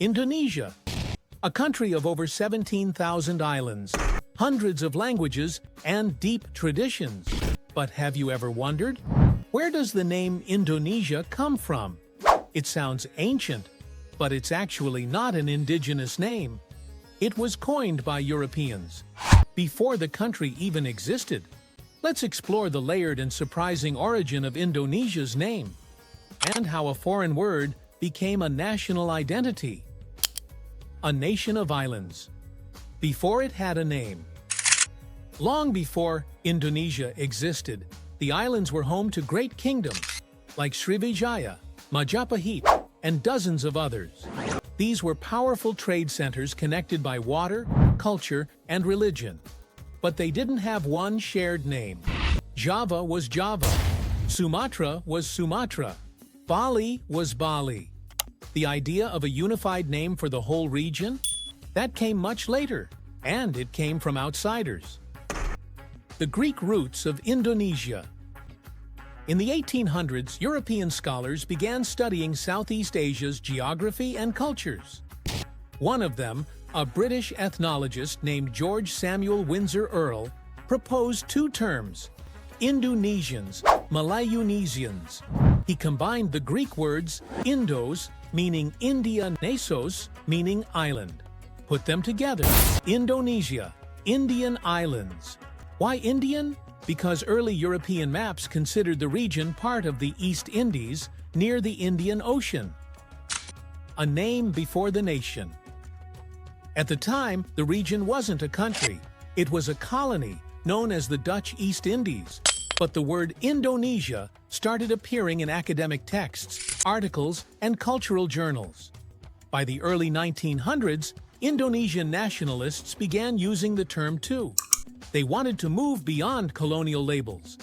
Indonesia, a country of over 17,000 islands, hundreds of languages, and deep traditions. But have you ever wondered? Where does the name Indonesia come from? It sounds ancient, but it's actually not an indigenous name. It was coined by Europeans before the country even existed. Let's explore the layered and surprising origin of Indonesia's name and how a foreign word became a national identity. A nation of islands. Before it had a name. Long before Indonesia existed, the islands were home to great kingdoms like Srivijaya, Majapahit, and dozens of others. These were powerful trade centers connected by water, culture, and religion. But they didn't have one shared name. Java was Java. Sumatra was Sumatra. Bali was Bali. The idea of a unified name for the whole region? That came much later, and it came from outsiders. The Greek roots of Indonesia. In the 1800s, European scholars began studying Southeast Asia's geography and cultures. One of them, a British ethnologist named George Samuel Windsor Earl, proposed two terms: Indonesians, Malayunesians. He combined the Greek words Indos, meaning India, Nēsos, meaning island. Put them together: Indonesia, Indian islands. Why Indian? Because early European maps considered the region part of the East Indies, near the Indian Ocean. A name before the nation. At the time, the region wasn't a country. It was a colony, known as the Dutch East Indies. But the word Indonesia started appearing in academic texts, articles, and cultural journals. By the early 1900s, Indonesian nationalists began using the term too. They wanted to move beyond colonial labels.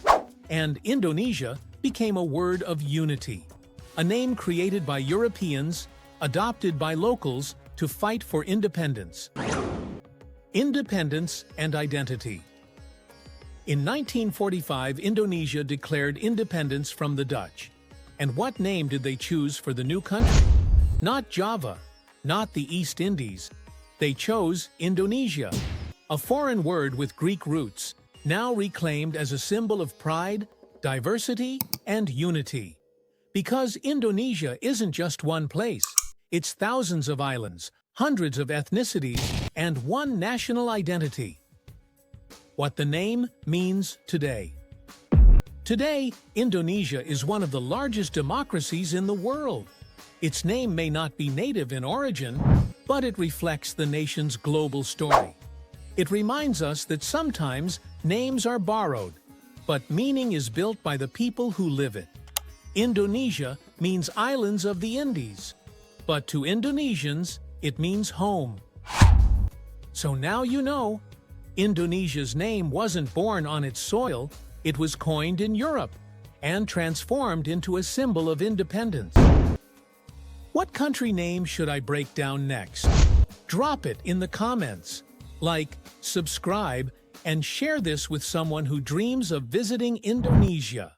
And Indonesia became a word of unity, a name created by Europeans, adopted by locals to fight for independence. Independence and identity. In 1945, Indonesia declared independence from the Dutch. And what name did they choose for the new country? Not Java, not the East Indies. They chose Indonesia, a foreign word with Greek roots, now reclaimed as a symbol of pride, diversity, and unity. Because Indonesia isn't just one place, it's thousands of islands, hundreds of ethnicities, and one national identity. What the name means today. Today, Indonesia is one of the largest democracies in the world. Its name may not be native in origin, but it reflects the nation's global story. It reminds us that sometimes names are borrowed, but meaning is built by the people who live it. Indonesia means islands of the Indies, but to Indonesians, it means home. So now you know, Indonesia's name wasn't born on its soil, it was coined in Europe and transformed into a symbol of independence. What country name should I break down next? Drop it in the comments. Like, subscribe, and share this with someone who dreams of visiting Indonesia.